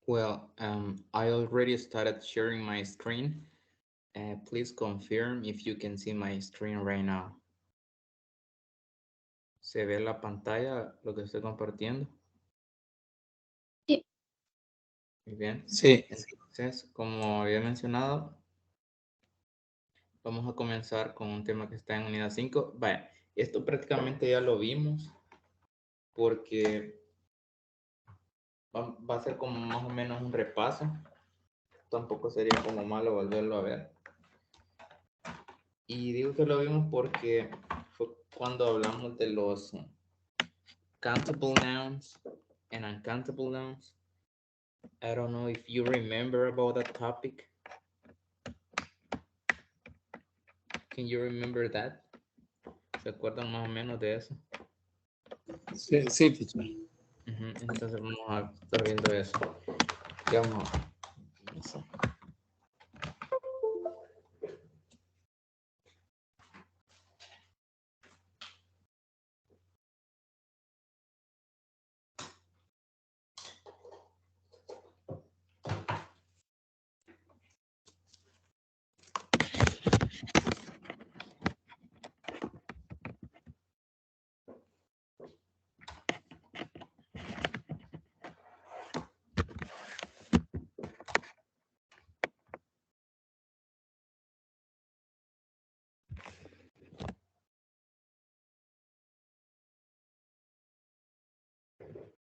Well, I already started sharing my screen. Please confirm if you can see my screen right now. ¿Se ve la pantalla lo que estoy compartiendo? Sí. Muy bien. Sí, Entonces, como había mencionado, vamos a comenzar con un tema que está en unidad 5. Vaya, esto prácticamente ya lo vimos porque va a ser como más o menos un repaso. Tampoco sería como malo volverlo a ver. Y digo que lo vimos porque fue cuando hablamos de los countable nouns and uncountable nouns. I don't know if you remember about that topic. Can you remember that? ¿Se acuerdan más o menos de eso? sí, sí, teacher. Entonces vamos a estar viendo eso. Ya vamos a comenzar.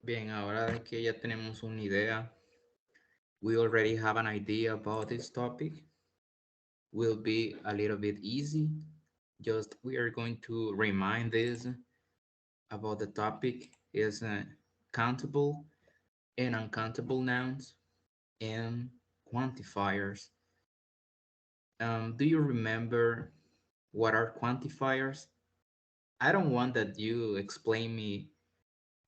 Bien, ahora de que ya tenemos una idea, we already have an idea about this topic, will be a little bit easy. Just we are going to remind this about the topic is countable and uncountable nouns and quantifiers. Do you remember what are quantifiers? I don't want that you explain me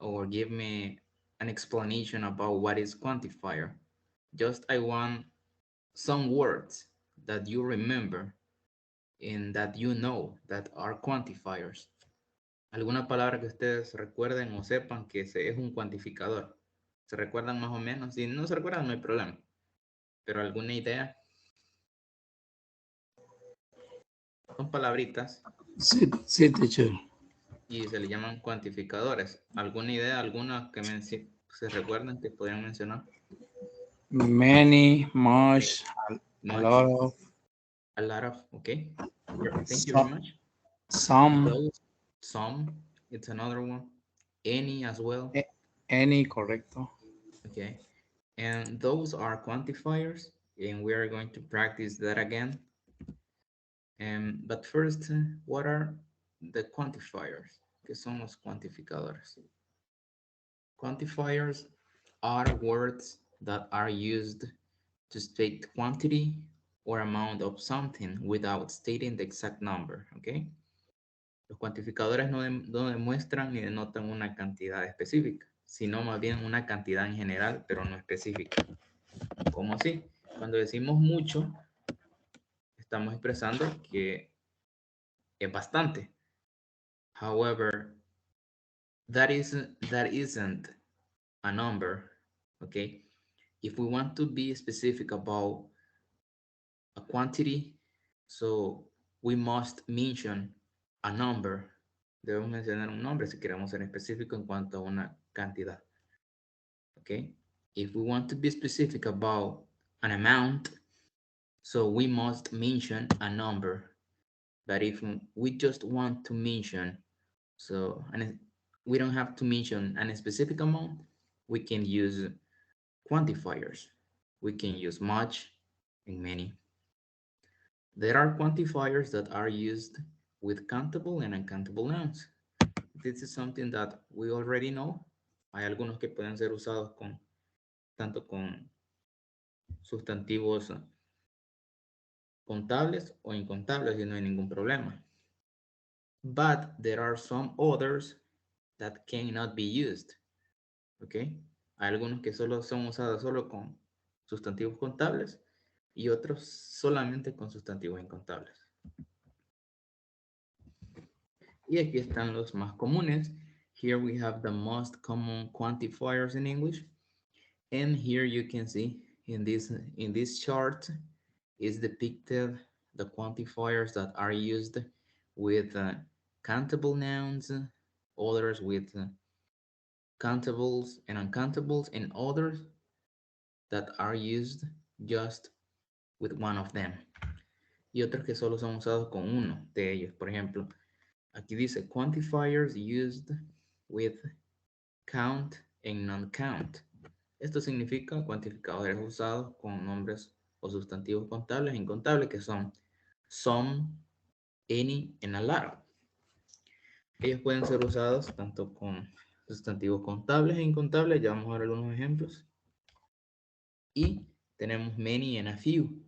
or give me an explanation about what is quantifier. Just I want some words that you remember and that you know that are quantifiers. ¿Alguna palabra que ustedes recuerden o sepan que es un cuantificador? ¿Se recuerdan más o menos? Si no se recuerdan, no hay problema. Pero alguna idea, son palabritas Sí, sí, teacher. y se le llaman cuantificadores. ¿Alguna idea, alguna que se recuerden que podrían mencionar? Many, much, a Much, lot of, a lot of, okay. Thank you very some, much. some, Those, some, it's another one. Any as well, any, correcto. okay. And those are quantifiers, and we are going to practice that again. But first, what are the quantifiers? ¿Qué son los cuantificadores? Quantifiers are words that are used to state quantity or amount of something without stating the exact number, okay? Los cuantificadores no demuestran ni denotan una cantidad específica, sino más bien una cantidad en general, pero no específica. ¿Cómo así? Cuando decimos mucho, estamos expresando que es bastante. However, that isn't a number, okay? If we want to be specific about a quantity, so we must mention a number. Debemos mencionar un nombre si queremos ser específico en cuanto a una cantidad. Okay? If we want to be specific about an amount, so we must mention a number. But if we just want to mention, so and we don't have to mention a specific amount, we can use quantifiers. We can use much and many. There are quantifiers that are used with countable and uncountable nouns. This is something that we already know. Hay algunos que pueden ser usados con tanto con sustantivos contables o incontables y no hay ningún problema. But there are some others that cannot be used. ¿Ok? Hay algunos que solo son usados solo con sustantivos contables y otros solamente con sustantivos incontables. Y aquí están los más comunes. Here we have the most common quantifiers in English. And here you can see in this chart is depicted the quantifiers that are used with countable nouns, others with countables and uncountables, and others that are used just with one of them. Y otros que solo son usados con uno de ellos. Por ejemplo, aquí dice quantifiers used with count and non-count. Esto significa cuantificadores usados con nombres o sustantivos contables e incontables que son some, any, and a lot. Ellos pueden ser usados tanto con sustantivos contables e incontables, ya vamos a ver algunos ejemplos. Y tenemos many and a few,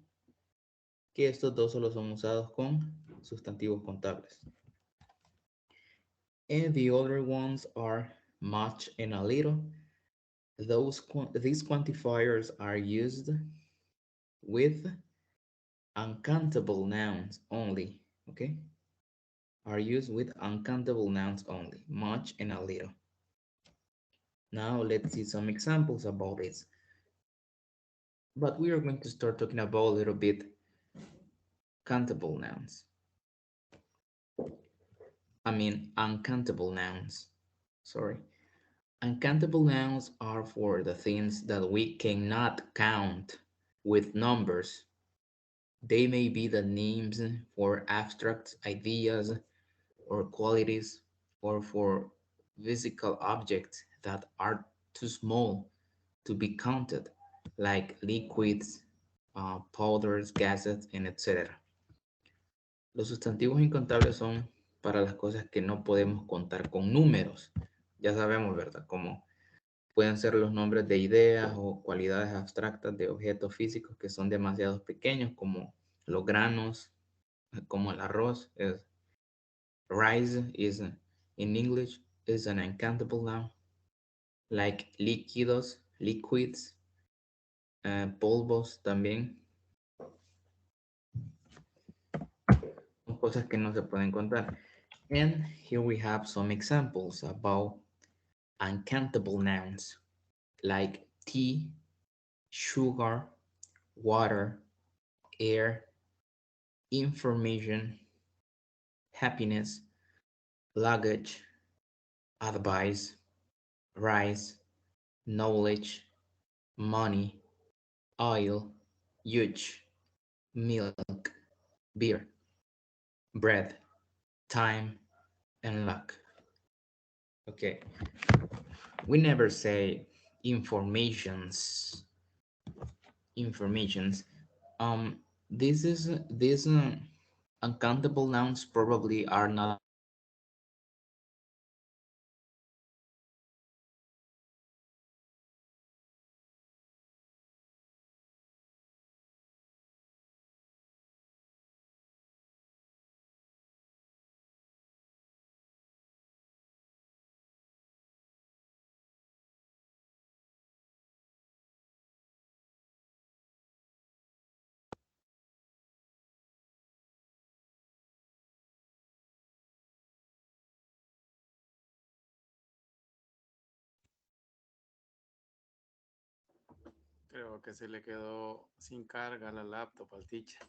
que estos dos solo son usados con sustantivos contables. And the other ones are much and a little. These quantifiers are used with uncountable nouns only, okay? Are used with uncountable nouns only, much and a little. Now let's see some examples about this. But we are going to start talking about a little bit countable nouns. I mean uncountable nouns. Sorry. Uncountable nouns are for the things that we cannot count with numbers. They may be the names for abstract ideas or qualities, or for physical objects that are too small to be counted, like liquids, powders, gases, and etc. Los sustantivos incontables son para las cosas que no podemos contar con números. Ya sabemos, ¿verdad? Como pueden ser los nombres de ideas o cualidades abstractas de objetos físicos que son demasiado pequeños, como los granos, como el arroz. Rice is in English is an uncountable noun, like líquidos, liquids, polvos también, son cosas que no se pueden contar. And here we have some examples about uncountable nouns, like tea, sugar, water, air, information, happiness, luggage, advice, rice, knowledge, money, oil, huge, milk, beer, bread, time, and luck. Okay, we never say informations. These uncountable nouns probably are not Creo que se le quedó sin carga la laptop al teacher.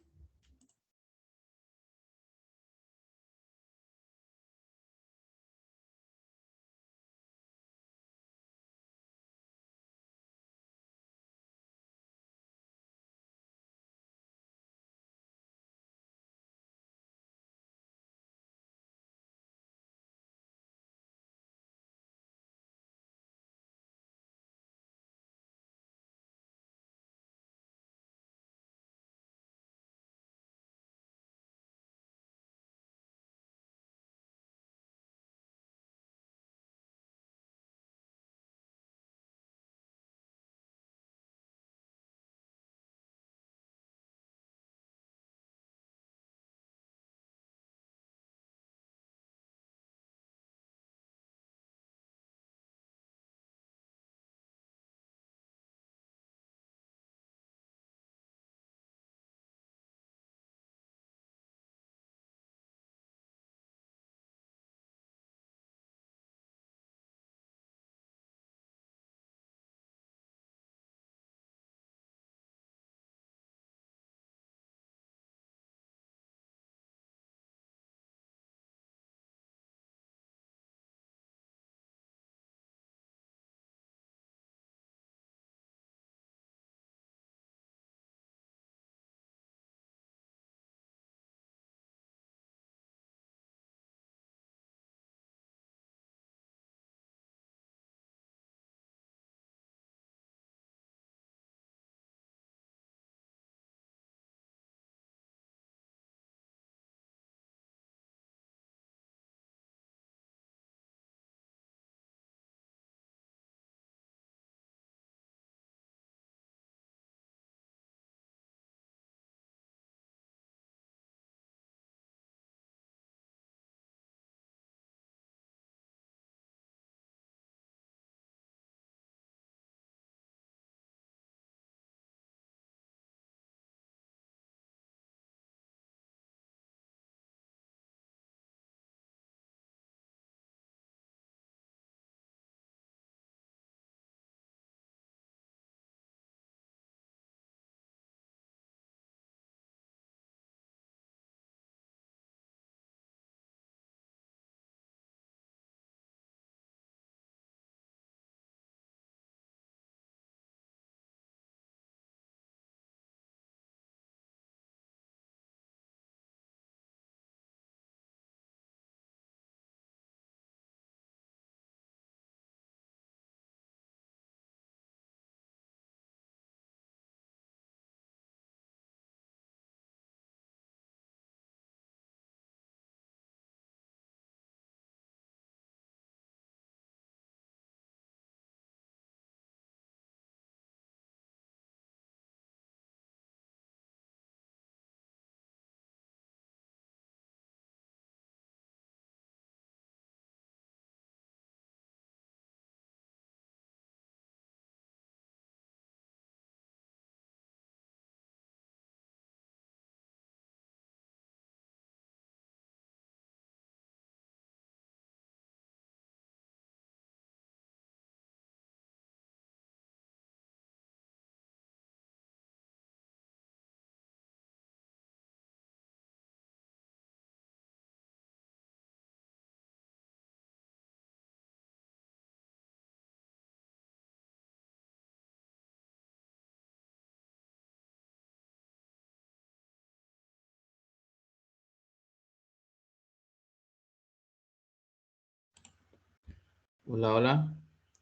Hola, hola.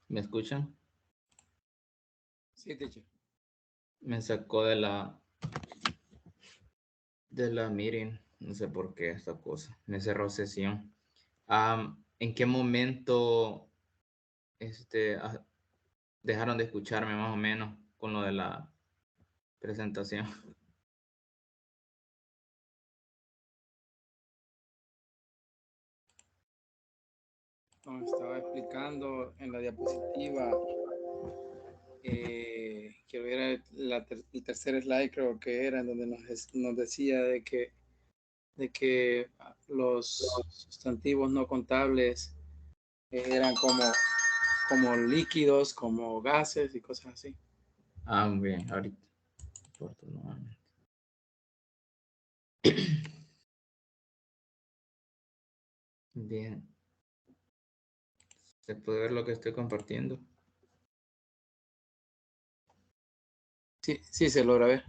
¿Me escuchan? Sí, teacher. Me sacó de la meeting. No sé por qué esta cosa. Me cerró sesión. ¿En qué momento dejaron de escucharme más o menos con lo de la presentación? Nos estaba explicando en la diapositiva que hubiera el tercer slide, creo que era, en donde nos decía de que los sustantivos no contables eran como líquidos, como gases y cosas así. Bien, ahorita. Corto nuevamente. Bien. ¿Se puede ver lo que estoy compartiendo? Sí, sí, se logra ver.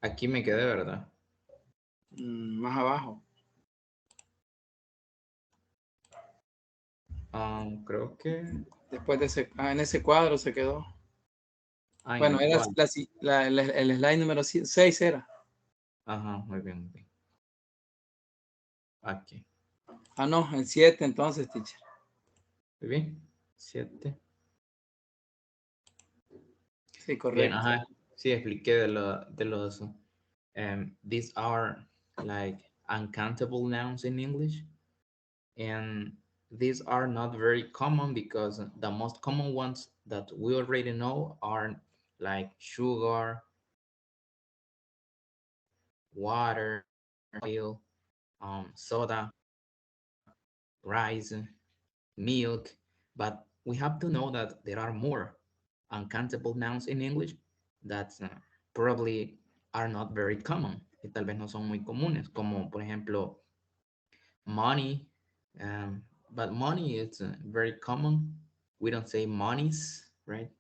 Aquí me quedé, ¿verdad? Más abajo. Creo que... Después de en ese cuadro se quedó. En Bueno, el era cual. el slide número 6 era. Ajá, muy bien, muy bien. Aquí. Ah, no, el 7 entonces, teacher. Muy bien. 7. Sí, Bien, correcto. ajá. Sí, expliqué de los... these are like uncountable nouns in English. And these are not very common because the most common ones that we already know are like sugar, water, oil, soda, rice, milk. But we have to know that there are more uncountable nouns in English that probably are not very common y tal vez no son muy comunes, como por ejemplo money. But money is very common. We don't say monies, right?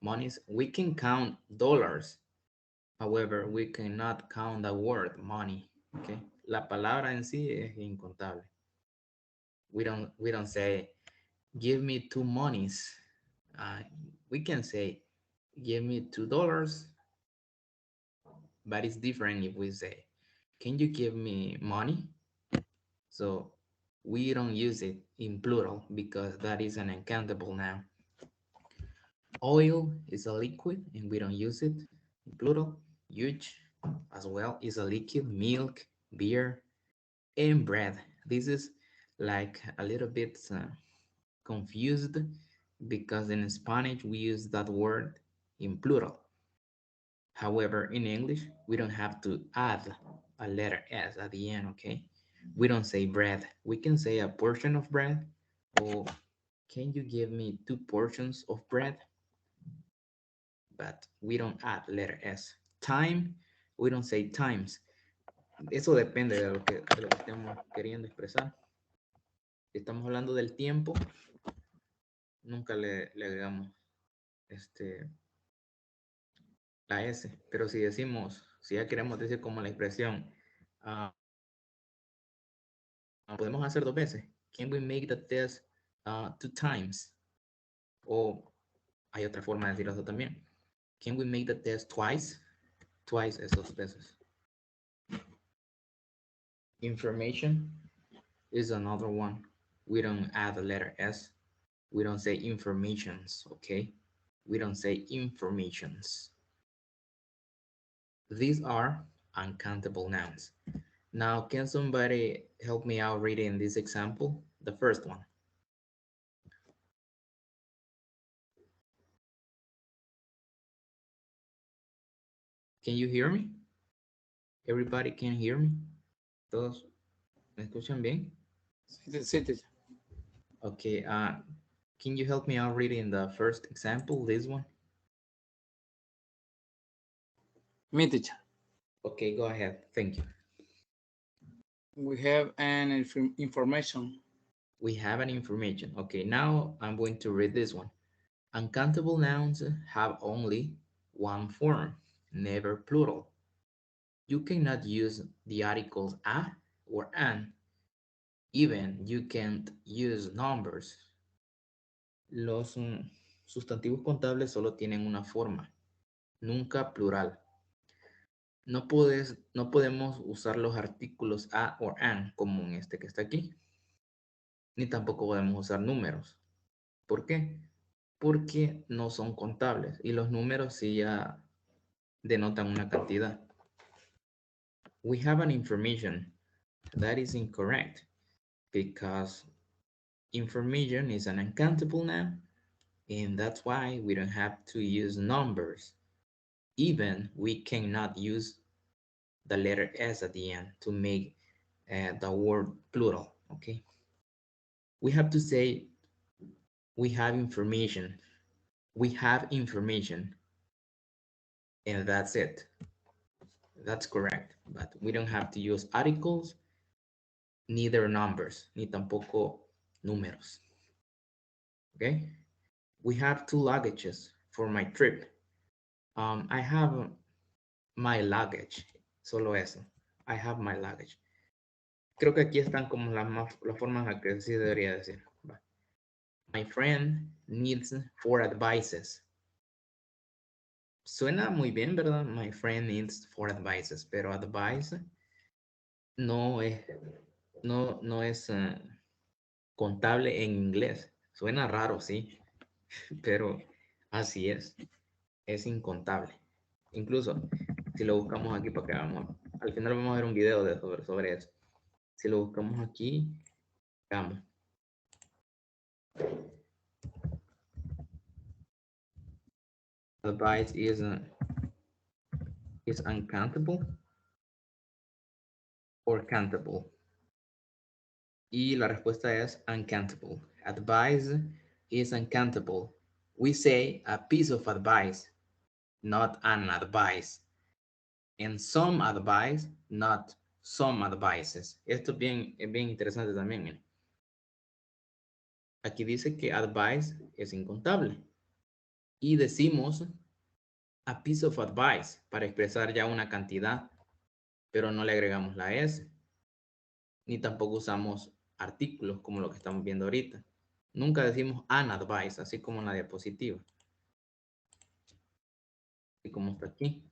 Monies. We can count dollars. However, we cannot count the word money. Okay. La palabra en sí es incontable. We don't say give me two monies. Uh, we can say give me $2, but it's different if we say can you give me money? So we don't use it in plural because that is an uncountable noun. Oil is a liquid and we don't use it in plural. Huge as well is a liquid. Milk, beer, and bread. This is like a little bit confused because in Spanish we use that word in plural. However, in English, we don't have to add a letter S at the end, okay? We don't say bread. We can say a portion of bread or can you give me two portions of bread? But we don't add letter S. Time, we don't say times. Eso depende de lo que estemos queriendo expresar. Si estamos hablando del tiempo, nunca le agregamos este, la S. Pero si decimos, si ya queremos decir como la expresión, ah, podemos hacer dos veces. Can we make the test two times? O hay otra forma de decir eso también. Can we make the test twice? Twice es dos veces. Information is another one. We don't add the letter S. We don't say informations, okay? We don't say informations. These are uncountable nouns. Now, can somebody help me out reading this example? The first one. Can you hear me? Everybody can hear me? ¿Todos me escuchan bien? Sí, sí, teacher. Okay, can you help me out reading the first example, this one? Me, teacher. Okay, go ahead. Thank you. We have an information. We have an information. Okay, now I'm going to read this one. Uncountable nouns have only one form, never plural. You cannot use the articles a or an. Even you can't use numbers. Los sustantivos contables solo tienen una forma, nunca plural. No podemos usar los artículos a o an, como en este que está aquí, ni tampoco podemos usar números. ¿Por qué? Porque no son contables y los números sí ya denotan una cantidad. We have an information that is incorrect because information is an uncountable noun, and that's why we don't have to use numbers. Even we cannot use the letter S at the end to make the word plural, okay? We have to say we have information. We have information, and that's it. That's correct, but we don't have to use articles, neither numbers, ni tampoco números, okay? We have two luggages for my trip. I have my luggage, solo eso. I have my luggage. Creo que aquí están como las formas en las que sí debería decir. My friend needs 4 advices. Suena muy bien, ¿verdad? My friend needs 4 advices, pero advice no es, no es contable en inglés. Suena raro, sí, pero así es incontable. Incluso si lo buscamos aquí para que veamos, al final vamos a ver un video sobre eso. Si lo buscamos aquí, veamos. Advice is uncountable or countable. Y la respuesta es uncountable. Advice is uncountable. We say a piece of advice, not an advice. And some advice, not some advices. Esto es bien interesante también. Miren. Aquí dice que advice es incontable. Y decimos a piece of advice para expresar ya una cantidad, pero no le agregamos la S. Ni tampoco usamos artículos como lo que estamos viendo ahorita. Nunca decimos an advice, así como en la diapositiva. Así como está aquí.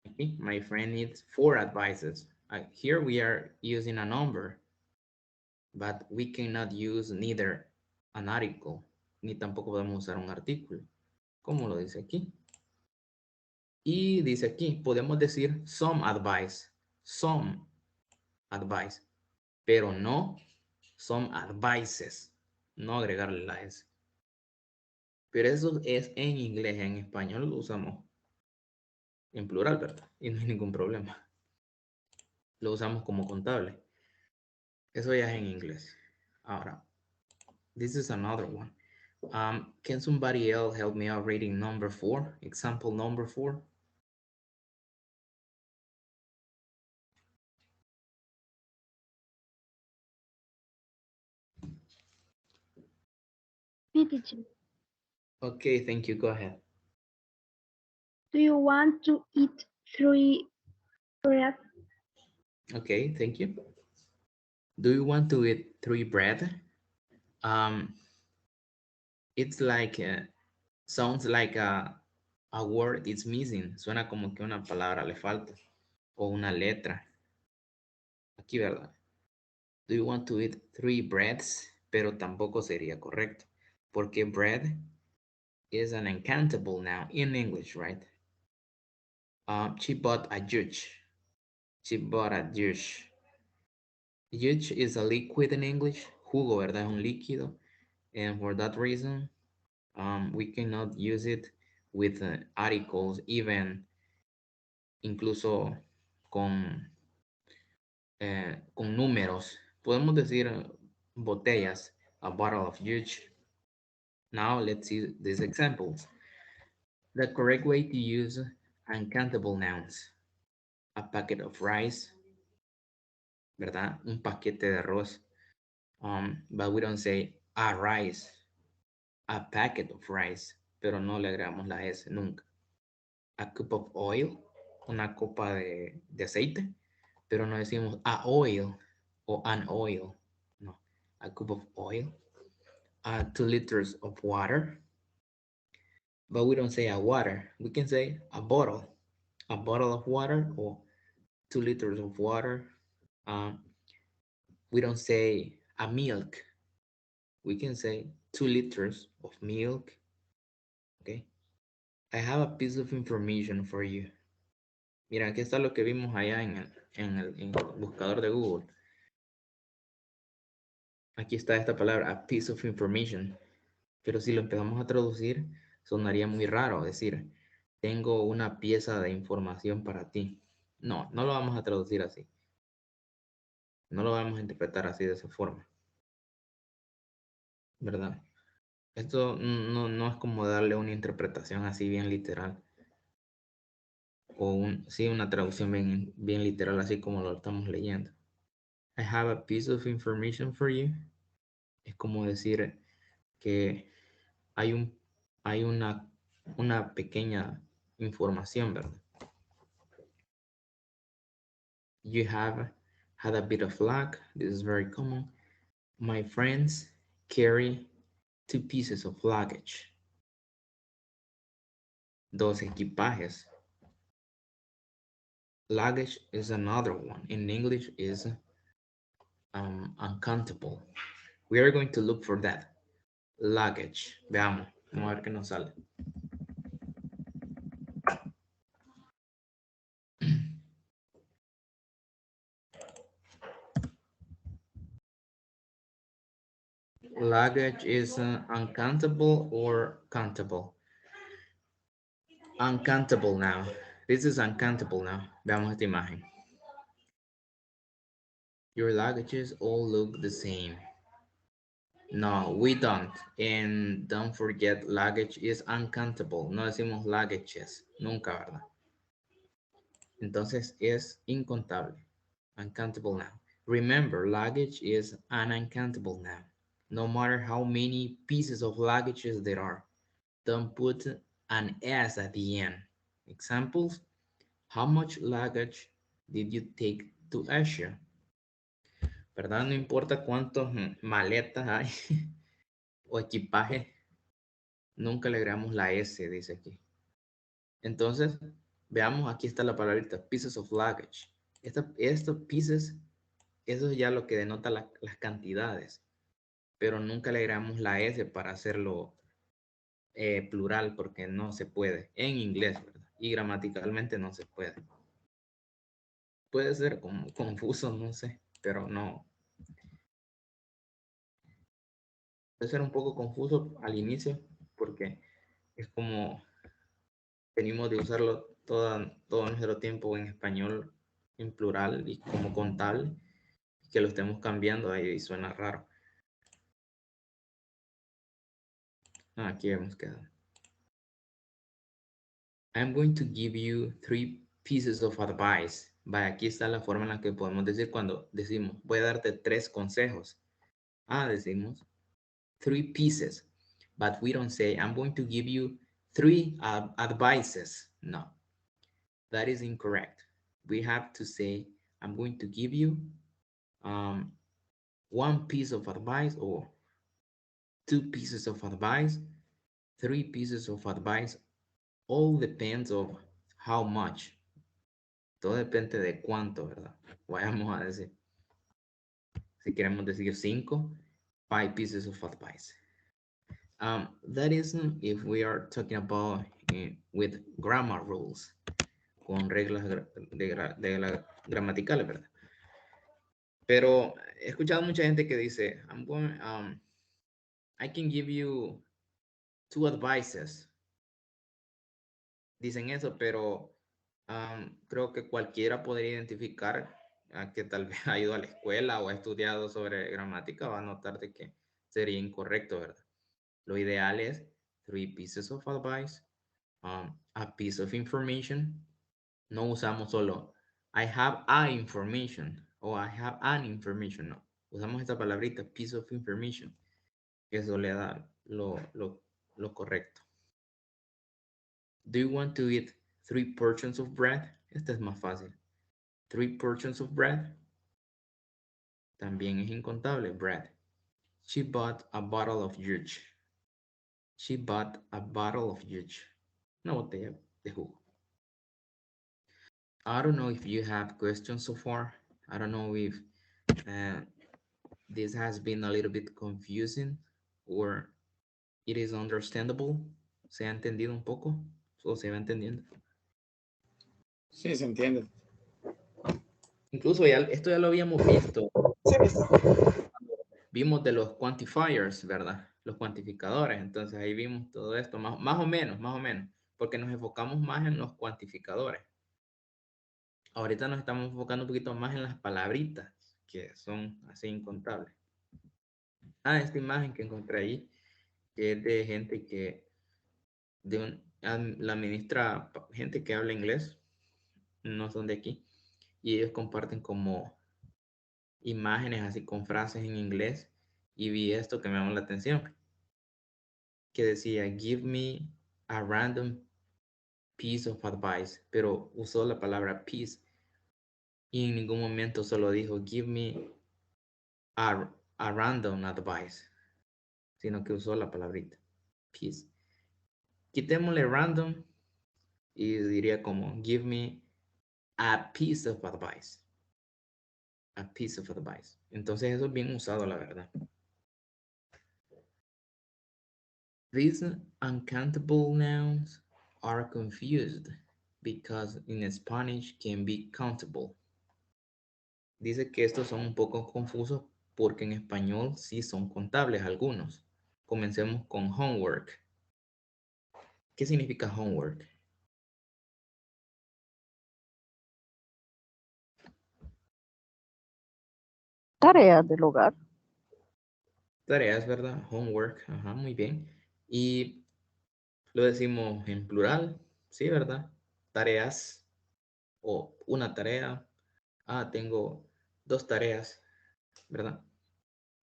Aquí, my friend needs 4 advices. Here we are using a number, but we cannot use neither an article, ni tampoco podemos usar un artículo, como lo dice aquí. Y dice aquí, podemos decir some advice, pero no some advices, no agregarle la S. Pero eso es en inglés, en español lo usamos en plural, ¿verdad? Y no hay ningún problema. Lo usamos como contable. Eso ya es en inglés. Ahora, this is another one. Can somebody else help me out reading number 4? Example number 4. Me, teacher. Okay, thank you. Go ahead. Do you want to eat 3 bread? Okay, thank you. Do you want to eat 3 bread? It's like, sounds like a word is missing. Suena como que una palabra le falta o una letra. Aquí, ¿verdad? Do you want to eat 3 breads? Pero tampoco sería correcto. Porque bread is an uncountable noun in English, right? She bought a juice. She bought a juice. Juice is a liquid in English. Jugo, ¿verdad? Es un líquido. And for that reason, we cannot use it with articles, even incluso con números. Podemos decir botellas, a bottle of juice. Now let's see these examples. The correct way to use uncountable nouns. A packet of rice, ¿verdad? Un paquete de arroz. But we don't say a rice, a packet of rice, pero no le agregamos la S nunca. A cup of oil, una copa de aceite. pero no decimos a oil o an oil. No, a cup of oil, 2 liters of water, but we don't say a water. We can say a bottle of water or 2 liters of water. Um, we don't say a milk. We can say 2 liters of milk. Okay. I have a piece of information for you. Mira, aquí está lo que vimos allá en el buscador de Google. Aquí está esta palabra, a piece of information. Pero si lo empezamos a traducir, sonaría muy raro decir, tengo una pieza de información para ti. No, no lo vamos a traducir así. No lo vamos a interpretar así de esa forma, ¿verdad? Esto no es como darle una interpretación así bien literal. O sí, una traducción bien literal, así como lo estamos leyendo. I have a piece of information for you. Es como decir que hay, hay una pequeña información, ¿verdad? You have had a bit of luck. This is very common. My friends carry 2 pieces of luggage. Dos equipajes. Luggage is another one. In English is uncountable. We are going to look for that. Luggage. Veamos. Vamos a ver qué nos sale. Luggage is uncountable or countable. Uncountable now. This is uncountable now. Veamos esta imagen. Your luggages all look the same. No, we don't. And don't forget, luggage is uncountable. No decimos luggages. Nunca, ¿verdad? Entonces es incontable. Uncountable now. Remember, luggage is an uncountable noun. No matter how many pieces of luggages there are. Don't put an S at the end. Examples: how much luggage did you take to Asia? ¿Verdad? No importa cuántos maletas hay o equipaje, nunca le agregamos la S, dice aquí. Entonces, veamos, aquí está la palabrita, pieces of luggage. Estos pieces, eso es ya lo que denota las cantidades, pero nunca le agregamos la S para hacerlo plural, porque no se puede, en inglés, ¿verdad? Y gramaticalmente no se puede. Puede ser como confuso, no sé, pero no. Puede ser un poco confuso al inicio, porque es como venimos de usarlo todo nuestro tiempo en español en plural y como contable, que lo estemos cambiando ahí suena raro. Aquí hemos quedado. I'm going to give you 3 pieces of advice. Aquí está la forma en la que podemos decir cuando decimos, voy a darte 3 consejos. Decimos 3 pieces, but we don't say, I'm going to give you 3 advices. No, that is incorrect. We have to say, I'm going to give you 1 piece of advice or 2 pieces of advice, 3 pieces of advice. All depends of how much. Todo depende de cuánto, ¿verdad? Vayamos a decir. Si queremos decir 5 pieces of advice. That is if we are talking about with grammar rules, con reglas gramaticales, ¿verdad? Pero he escuchado mucha gente que dice, I can give you 2 advices. Dicen eso, pero creo que cualquiera podría identificar que tal vez ha ido a la escuela o ha estudiado sobre gramática, va a notar de que sería incorrecto, ¿verdad? Lo ideal es 3 pieces of advice, a piece of information. No usamos solo I have a information o I have an information, no. Usamos esta palabrita, piece of information. Eso le da lo correcto. Do you want to eat 3 portions of bread? Esta es más fácil. 3 portions of bread. También es incontable, bread. She bought a bottle of juice. She bought a bottle of juice. Una botella de jugo. I don't know if you have questions so far. I don't know if uh, this has been a little bit confusing or it is understandable. ¿Se ha entendido un poco? ¿O se va entendiendo? Sí, se entiende. Incluso ya, esto ya lo habíamos visto. Sí, Vimos de los quantifiers, ¿verdad? Los cuantificadores. Entonces ahí vimos todo esto, más o menos, porque nos enfocamos más en los cuantificadores. Ahorita nos estamos enfocando un poquito más en las palabritas, que son así incontables. Esta imagen que encontré ahí, que es de gente que, la ministra, gente que habla inglés, no son de aquí, y ellos comparten como imágenes así con frases en inglés, y vi esto que me llamó la atención, que decía, give me a random piece of advice, pero usó la palabra piece, y en ningún momento solo dijo, give me a, a random advice, sino que usó la palabrita piece. Quitémosle random y diría como, give me a piece of advice. A piece of advice. Entonces eso es bien usado, la verdad. These uncountable nouns are confused because in Spanish can be countable. Dice que estos son un poco confusos porque en español sí son contables algunos. Comencemos con homework. ¿Qué significa homework? Tareas del hogar. Tareas, ¿verdad? Homework, ajá, muy bien. Y lo decimos en plural, ¿sí, verdad? Tareas o una tarea. Tengo 2 tareas, ¿verdad?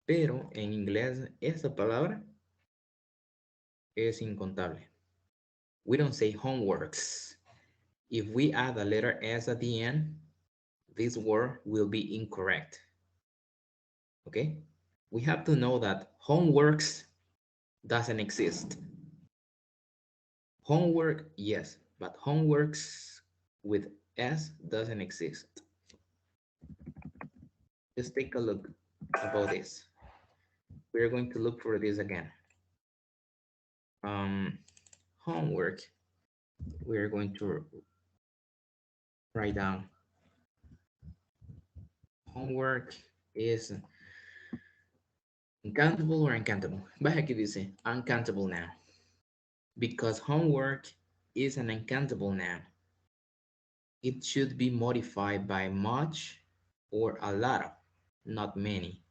Pero en inglés esa palabra es incontable. We don't say homeworks. If we add a letter S at the end, this word will be incorrect. Okay? We have to know that homeworks doesn't exist. Homework, yes, but homeworks with S doesn't exist. Just take a look about this. We're going to look for this again. Homework. We're going to write down. Homework is uncountable or uncountable. Baja aquí dice uncountable now. Because homework is an uncountable noun. It should be modified by much or a lot of, not many.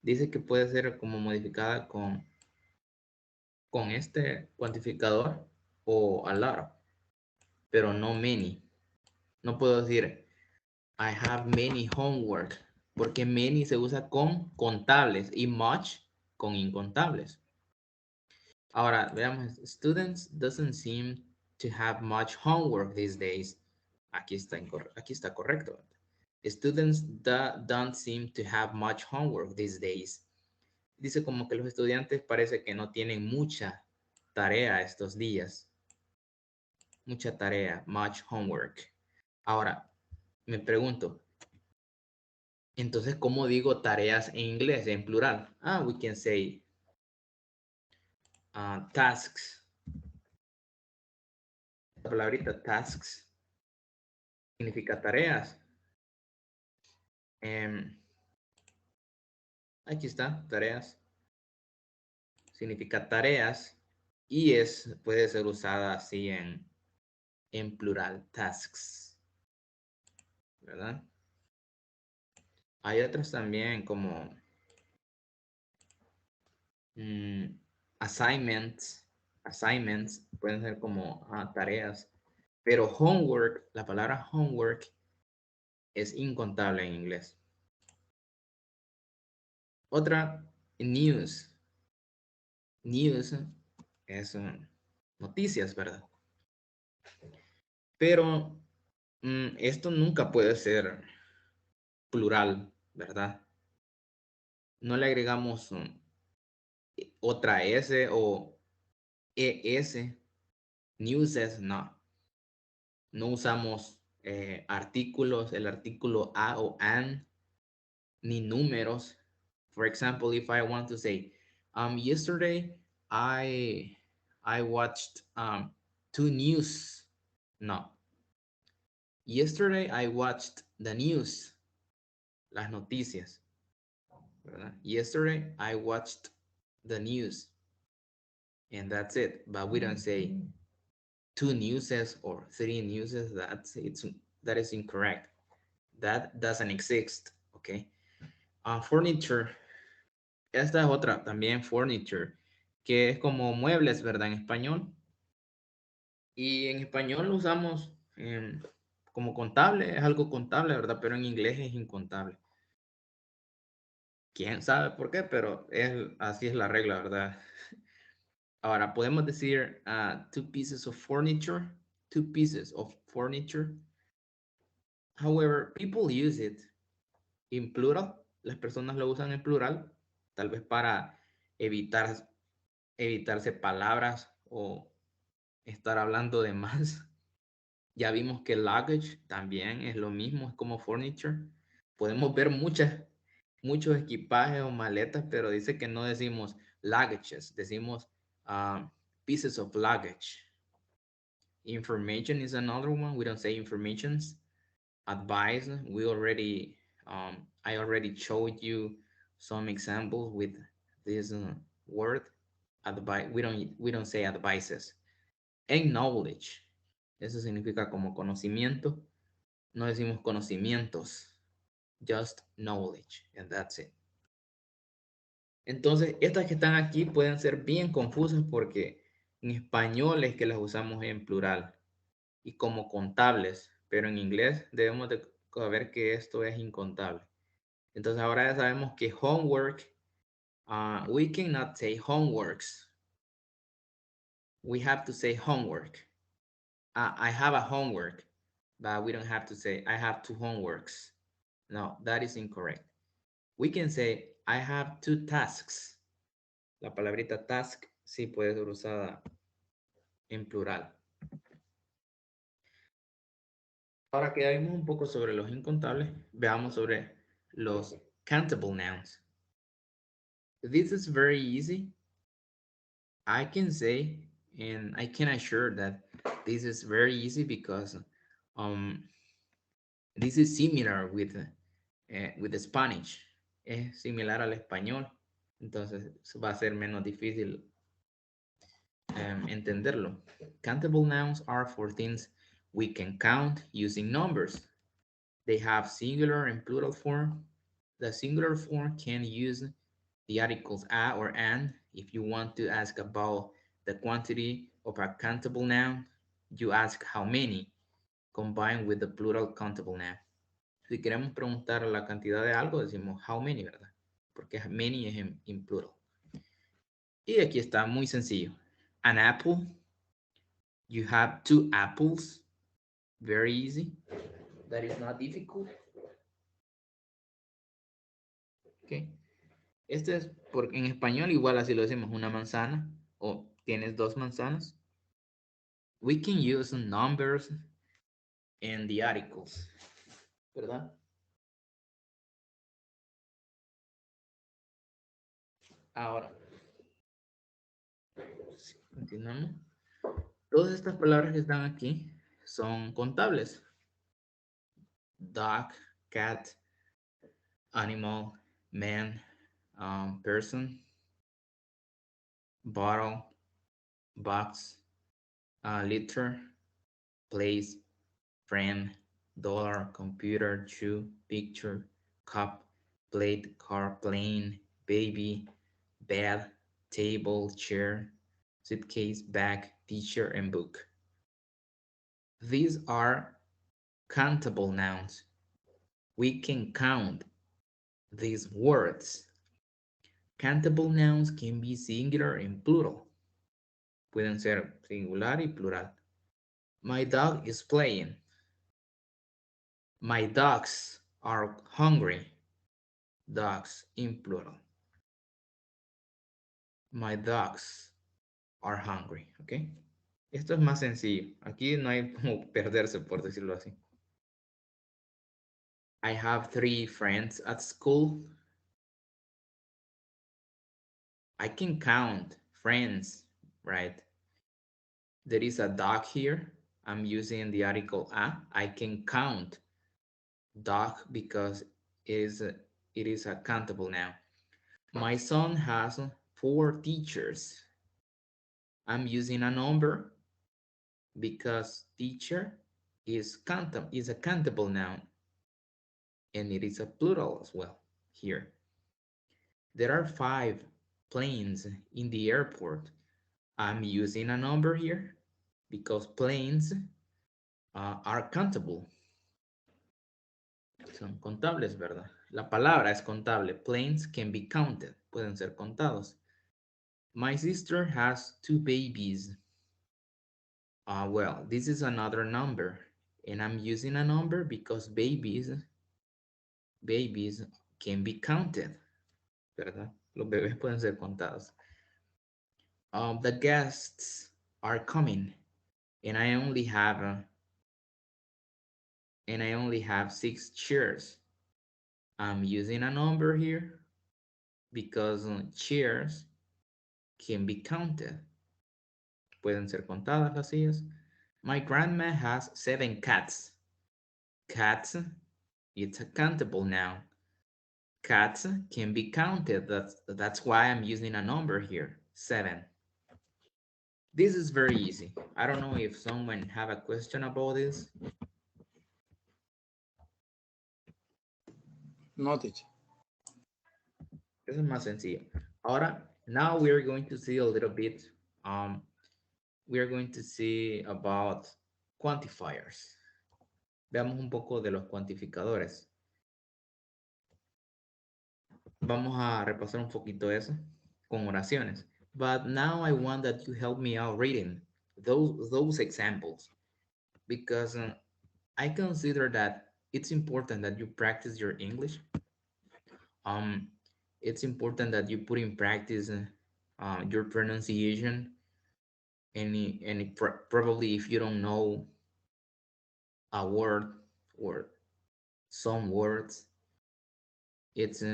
Dice que puede ser como modificada con este cuantificador o a lot of, pero no many. No puedo decir I have many homework, porque many se usa con contables y much con incontables. Ahora, veamos, students doesn't seem to have much homework these days. Aquí está correcto. Students don't seem to have much homework these days. Dice como que los estudiantes parece que no tienen mucha tarea estos días. Mucha tarea, much homework. Ahora, me pregunto, entonces, ¿cómo digo tareas en inglés, en plural? We can say tasks. La palabrita tasks significa tareas. Aquí está, tareas. Significa tareas y puede ser usada así en plural, tasks. ¿Verdad? Hay otras también como assignments. Assignments pueden ser como tareas. Pero homework, la palabra homework es incontable en inglés. Otra, news. News es noticias, ¿verdad? Pero esto nunca puede ser plural, ¿verdad? No le agregamos otra S o ES, newses, no. No usamos artículos, el artículo a o an, ni números. For example, if I want to say, yesterday I I watched two news. No. Yesterday I watched the news, las noticias, ¿verdad? Yesterday I watched the news, and that's it. But we don't say two newses or three newses. That is incorrect. That doesn't exist. Okay. Furniture. Esta es otra también, furniture, que es como muebles, ¿verdad? En español. Y en español lo usamos como contable, es algo contable, ¿verdad? Pero en inglés es incontable. Quién sabe por qué, pero así es la regla, ¿verdad? Ahora, podemos decir two pieces of furniture, two pieces of furniture. However, people use it in plural. Las personas lo usan en plural, tal vez para evitarse palabras o estar hablando de más. Ya vimos que luggage también es lo mismo, es como furniture. Podemos ver muchos equipajes o maletas, pero dice que no decimos luggages, decimos pieces of luggage. Information is another one. We don't say informations. Advice, I already showed you some examples with this word. Advice, we don't say advices. And knowledge, eso significa como conocimiento. No decimos conocimientos, just knowledge, and that's it. Entonces, estas que están aquí pueden ser bien confusas porque en español es que las usamos en plural y como contables, pero en inglés debemos de saber que esto es incontable. Entonces, ahora ya sabemos que homework, we cannot say homeworks. We have to say homework. I have a homework, but we don't have to say I have two homeworks. No, that is incorrect. We can say I have two tasks. La palabrita task sí puede ser usada en plural. Ahora que ya vimos un poco sobre los incontables, veamos sobre los countable nouns. This is very easy. I can say, and I can assure that this is very easy because this is similar with the Spanish. Es similar al español, entonces va a ser menos difícil entenderlo. Countable nouns are for things we can count using numbers. They have singular and plural form. The singular form can use the articles a or an. If you want to ask about the quantity of a countable noun, you ask how many, combined with the plural countable noun. Si queremos preguntar la cantidad de algo, decimos how many, ¿verdad? Porque many es en plural. Y aquí está muy sencillo. An apple. You have two apples. Very easy. That is not difficult. Okay. Este es porque en español igual así lo decimos, una manzana o tienes dos manzanas. We can use numbers and the articles, ¿verdad? Ahora, continuamos. Todas estas palabras que están aquí son contables. Dog, cat, animal, man, person, bottle, box, liter, place, friend, dollar, computer, shoe, picture, cup, plate, car, plane, baby, bed, table, chair, suitcase, bag, teacher, and book. These are countable nouns. We can count these words. Countable nouns can be singular and plural. Pueden ser singular y plural. My dog is playing. My dogs are hungry. Dogs in plural. My dogs are hungry, ¿ok? Esto es más sencillo. Aquí no hay como perderse, por decirlo así. I have 3 friends at school. I can count friends, right? There is a dog here. I'm using the article a. I can count dog because it is a countable noun. My son has 4 teachers. I'm using a number because teacher is a countable noun and it is a plural as well here. There are 5 planes in the airport. I'm using a number here because planes are countable. Son contables, ¿verdad? La palabra es contable. Planes can be counted. Pueden ser contados. My sister has 2 babies. Well, this is another number. And I'm using a number because babies can be counted, ¿verdad? Los bebés pueden ser contados. The guests are coming, and I only have 6 chairs. I'm using a number here because chairs can be counted. Pueden ser contadas las sillas. My grandma has 7 cats. Cats, it's a countable noun. Cats can be counted. That's why I'm using a number here, 7. This is very easy. I don't know if someone have a question about this. No, teacher. This is más sencillo. Ahora, now we are going to see a little bit. We are going to see about quantifiers. Veamos un poco de los cuantificadores. Vamos a repasar un poquito eso con oraciones. But now I want that you help me out reading those examples because I consider that it's important that you practice your English. It's important that you put in practice your pronunciation. And probably if you don't know a word or some words, it's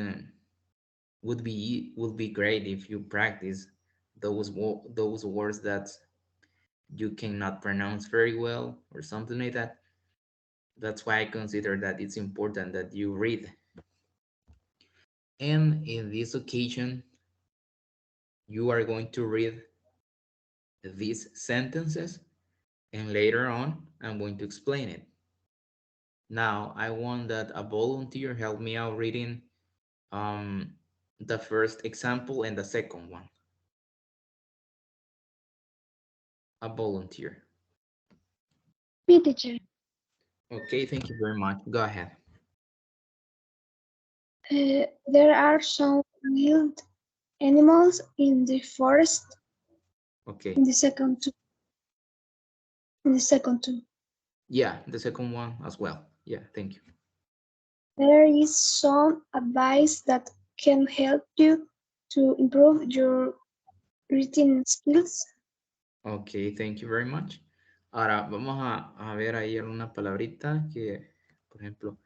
would be great if you practice those words that you cannot pronounce very well or something like that. That's why I consider that it's important that you read. And in this occasion, you are going to read these sentences, and later on, I'm going to explain it. Now, I want that a volunteer help me out reading the first example and the second one. A volunteer. Me, teacher. Okay, thank you very much. Go ahead. There are some wild animals in the forest. Okay. In the second two. In the second two. Yeah, the second one as well. Yeah, thank you. There is some advice that can help you to improve your reading skills. Ok, thank you very much. Ahora vamos a ver ahí alguna palabrita que, por ejemplo,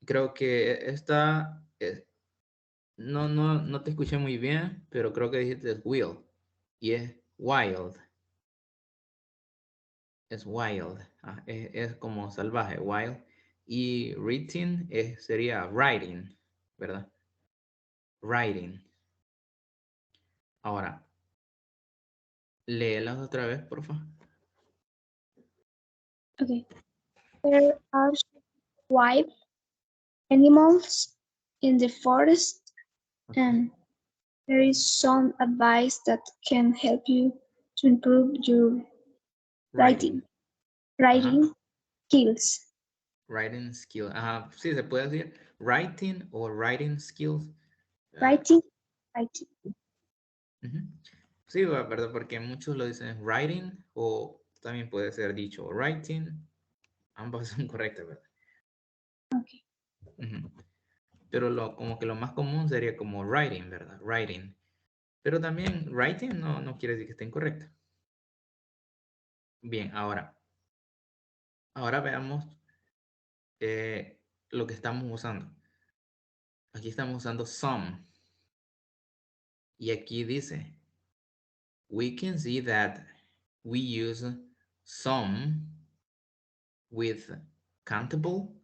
creo que esta, no te escuché muy bien, pero creo que dijiste will y es wild. Es wild, es como salvaje, wild. Y reading sería writing, ¿verdad? Writing. Ahora, léelas otra vez, por favor. Okay. There are wild animals in the forest, Okay. and there is some advice that can help you to improve your Writing. writing skills. Writing skill. Sí, se puede decir writing o writing skills. Writing. Sí, ¿verdad? Porque muchos lo dicen writing o también puede ser dicho writing. Ambas son correctas, ¿verdad? Okay. Ujú. Pero como que lo más común sería como writing, ¿verdad? Writing. Pero también writing no quiere decir que esté incorrecto. Bien, ahora veamos lo que estamos usando. Aquí estamos usando some. Y aquí dice, we can see that we use some with countable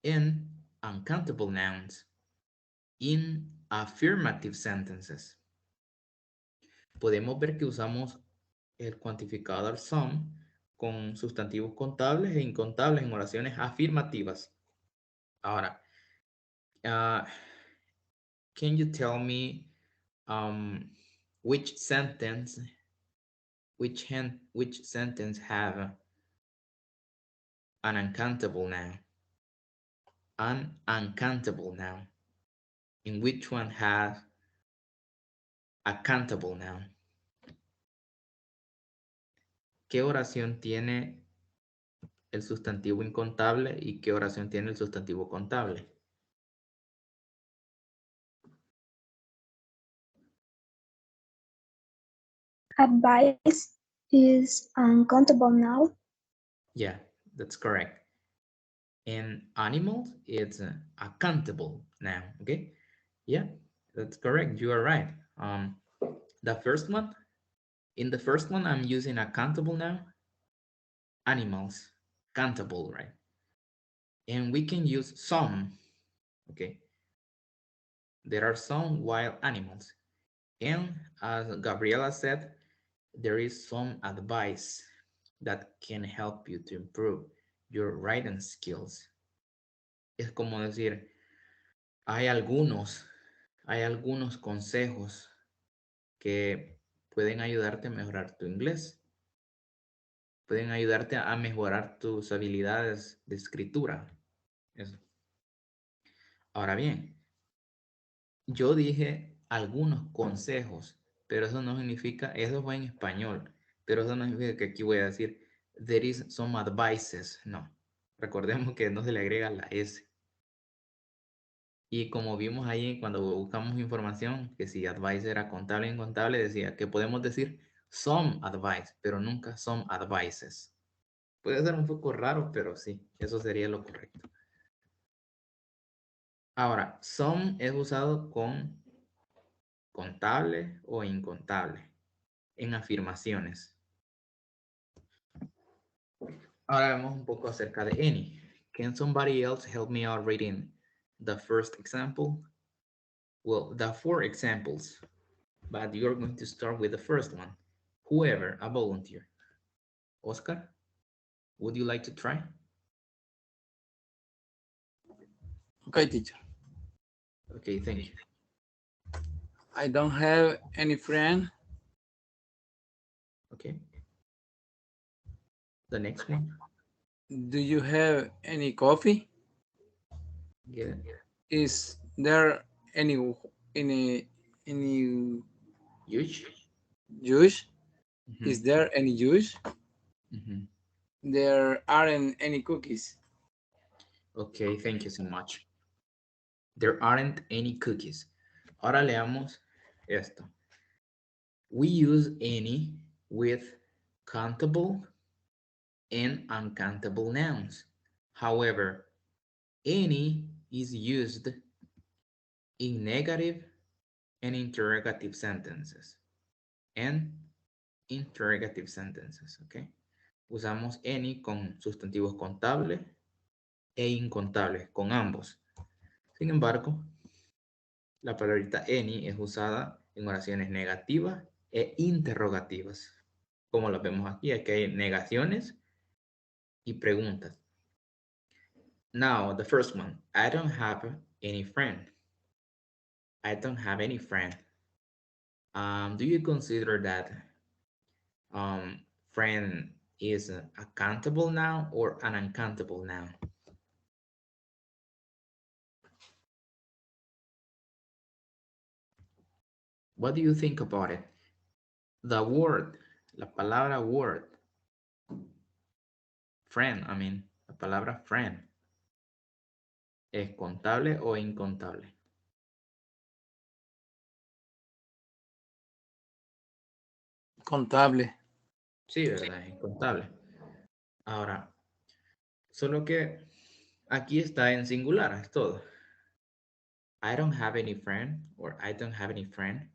and uncountable nouns in affirmative sentences. Podemos ver que usamos el cuantificador some con sustantivos contables e incontables en oraciones afirmativas. Ahora, uh, can you tell me which sentence, which sentence have an uncountable noun? An uncountable noun. And which one has a countable noun? ¿Qué oración tiene el sustantivo incontable y qué oración tiene el sustantivo contable? Advice is uncountable now. Yeah, that's correct. And animals, it's a countable noun. Okay, yeah, that's correct. You are right. The first one, in the first one, I'm using a countable noun. Animals, countable, right? And we can use some. Okay, there are some wild animals. And as Gabriela said, there is some advice that can help you to improve your writing skills. Es como decir, hay algunos consejos que pueden ayudarte a mejorar tu inglés, pueden ayudarte a mejorar tus habilidades de escritura. Eso. Ahora bien, yo dije algunos consejos, pero eso no significa, eso fue en español, pero eso no significa que aquí voy a decir, there is some advices. No, recordemos que no se le agrega la S. Y como vimos ahí cuando buscamos información, que si advice era contable e incontable, decía que podemos decir some advice, pero nunca some advices. Puede ser un poco raro, pero sí, eso sería lo correcto. Ahora, some es usado con contable o incontable en afirmaciones. Ahora vemos un poco acerca de any. Can somebody else help me out reading the first example? Well, the four examples, but you're going to start with the first one. Whoever, a volunteer. Oscar, would you like to try? Okay, teacher. Okay, thank you. I don't have any friend. Okay. The next one. Do you have any coffee? Get it? Is there any any any Huge. juice? Mhm, Is there any juice? mhm. There aren't any cookies. Okay, thank you so much. There aren't any cookies. Ahora leamos esto. We use any with countable and uncountable nouns. However, any is used in negative and interrogative sentences. And interrogative sentences, ¿ok? Usamos any con sustantivos contables e incontables, con ambos. Sin embargo, la palabrita any es usada en oraciones negativas e interrogativas. Como lo vemos aquí, aquí hay negaciones y preguntas. Now, the first one, I don't have any friend. I don't have any friend. Do you consider that friend is a countable noun or an uncountable noun? What do you think about it? The word, la palabra word, friend, I mean, la palabra friend. ¿Es contable o incontable? Contable. Sí, ¿verdad? Es incontable. Ahora, solo que aquí está en singular, es todo. I don't have any friend or I don't have any friend.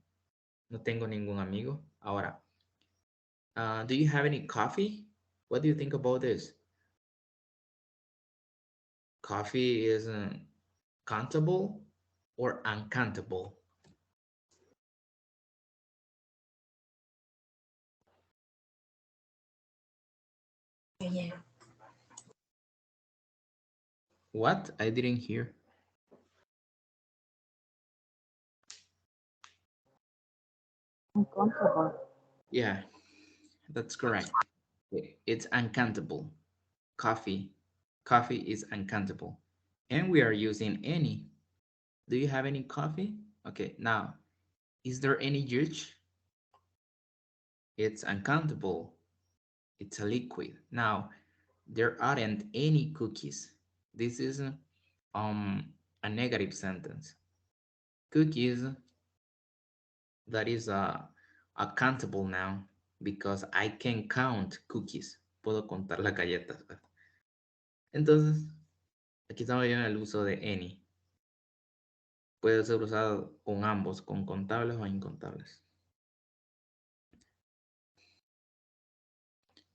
No tengo ningún amigo. Ahora, do you have any coffee? What do you think about this? Coffee is countable or uncountable? What? I didn't hear. Uncountable. Yeah, that's correct. It's uncountable. Coffee. Coffee is uncountable. And we are using any. Do you have any coffee? Okay, now, is there any juice? It's uncountable. It's a liquid. Now, there aren't any cookies. This is a negative sentence. Cookies, that is a countable now because I can count cookies. Puedo contar las galletas, ¿verdad? Entonces, aquí estamos viendo el uso de any. Puede ser usado con ambos, con contables o incontables.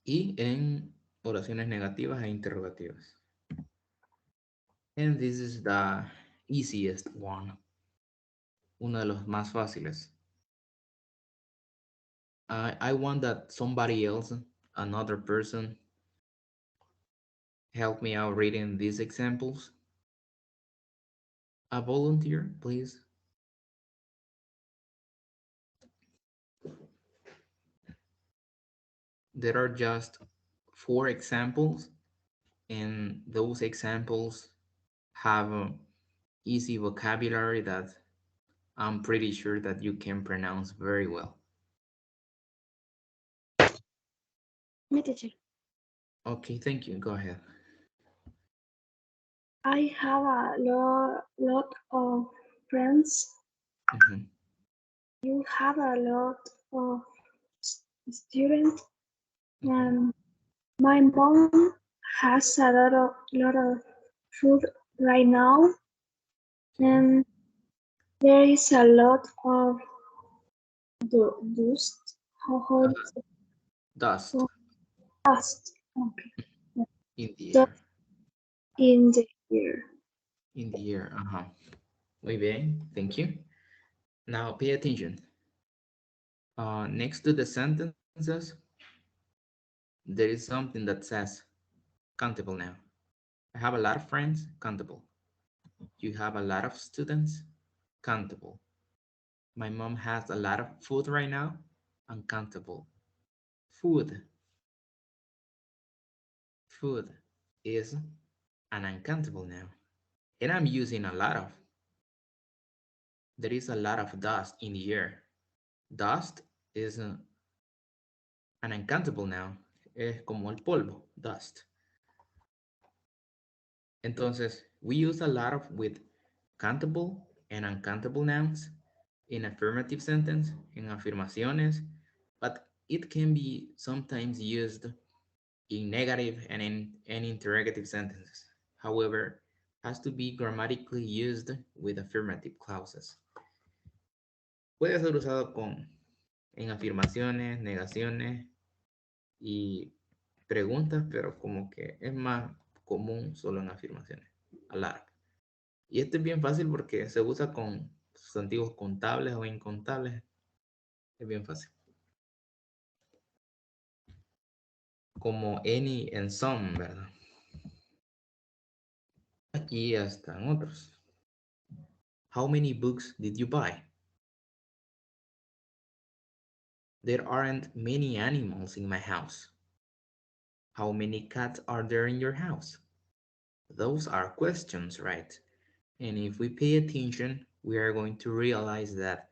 Y en oraciones negativas e interrogativas. And this is the easiest one. Uno de los más fáciles. I want that somebody else, another person, help me out reading these examples. A volunteer, please. There are just 4 examples, and those examples have easy vocabulary that I'm pretty sure that you can pronounce very well. Me, teacher. Okay, thank you. Go ahead. I have a lot of friends. Mhm. You have a lot of students. Mhm. My mom has a lot of food right now, Okay. and there is a lot of dust. How Uh, is it? dust Oh, dust. Okay. in the Dust air. in the air. In the air. Uh-huh. Muy bien. Thank you. Now pay attention. Next to the sentences, there is something that says countable now. I have a lot of friends, countable. You have a lot of students, countable. My mom has a lot of food right now, uncountable. Food, food is an uncountable now. And I'm using a lot of. There is a lot of dust in the air. Dust is an uncountable now. Es como el polvo, dust. Entonces, we use a lot of with countable and uncountable nouns in affirmative sentence, in afirmaciones, but it can be sometimes used in negative and in interrogative sentences. However, has to be grammatically used with affirmative clauses. Puede ser usado en afirmaciones, negaciones y preguntas, pero como que es más común solo en afirmaciones. A lot. Y este es bien fácil porque se usa con sustantivos contables o incontables. Es bien fácil. Como any and some, ¿verdad? Aquí están otros. How many books did you buy? There aren't many animals in my house. How many cats are there in your house? Those are questions, right? And if we pay attention, we are going to realize that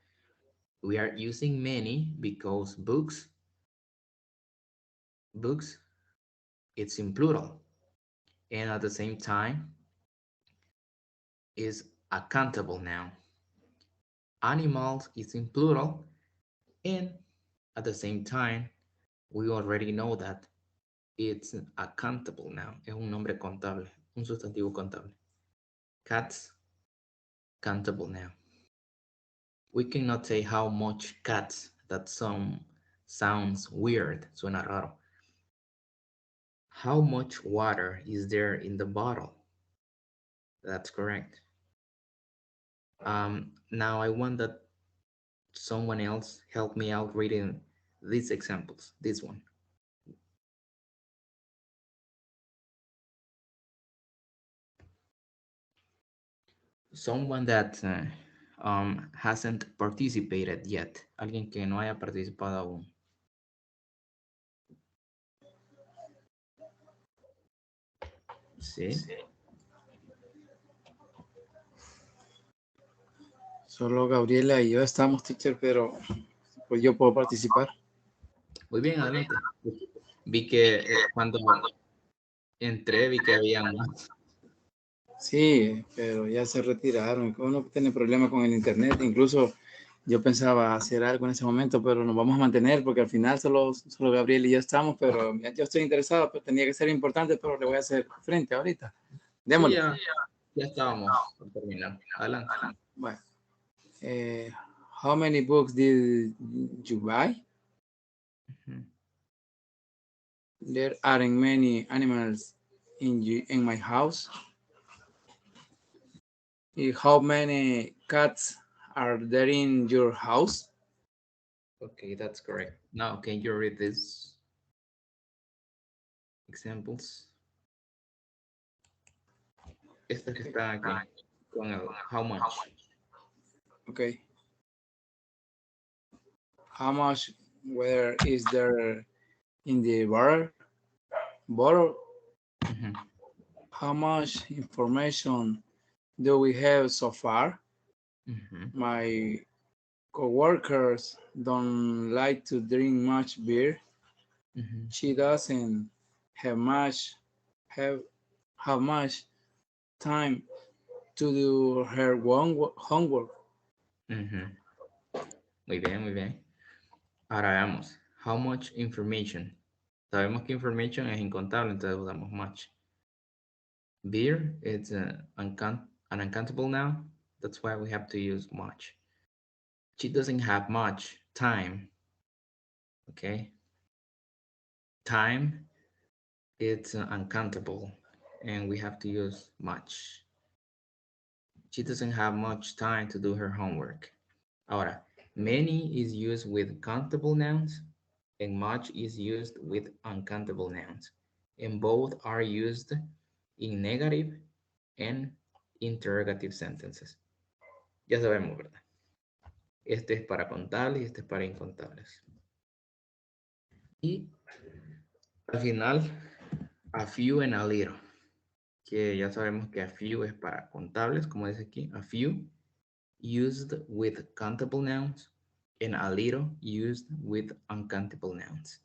we are using many because books, it's in plural. And at the same time, is a countable noun. Animals is in plural, and at the same time, we already know that it's a countable noun. Es un nombre contable, un sustantivo contable. Cats, countable noun. We cannot say how much cats. That some sounds weird, suena raro. How much water is there in the bottle? That's correct. Now I want that someone else help me out reading these examples. This one. Someone that hasn't participated yet. Alguien que no haya participado aún. Sí. Solo Gabriela y yo estamos, teacher, pero pues yo puedo participar. Muy bien, adelante. Vi que cuando entré vi que había más. Sí, pero ya se retiraron. Uno tiene problemas con el internet. Incluso yo pensaba hacer algo en ese momento, pero nos vamos a mantener porque al final solo Gabriel y yo estamos. Pero yo estoy interesado, pero tenía que ser importante, pero le voy a hacer frente ahorita. Sí, Démosle. ya estábamos por terminar. Adelante. Bueno, how many books did you buy? Ujú. There aren't many animals in my house. How many cats are there in your house? Okay, that's correct. Now, can you read these examples? Estas que están aquí con el how much. Okay. How much water is there in the bottle? Ujú. How much information do we have so far? Ujú. My coworkers don't like to drink much beer. Ujú. She doesn't have much have have much time to do her homework. Ujú. Muy bien, muy bien. Ahora veamos. How much information. Sabemos que information es incontable, entonces usamos much. Beer, it's an uncountable noun. That's why we have to use much. She doesn't have much time. Okay. Time, it's uncountable, and we have to use much. She doesn't have much time to do her homework. Ahora, many is used with countable nouns, and much is used with uncountable nouns. And both are used in negative and interrogative sentences. Ya sabemos, ¿verdad? Este es para contables y este es para incontables. Y al final, a few and a little, que ya sabemos que a few es para contables, como dice aquí, a few used with countable nouns and a little used with uncountable nouns.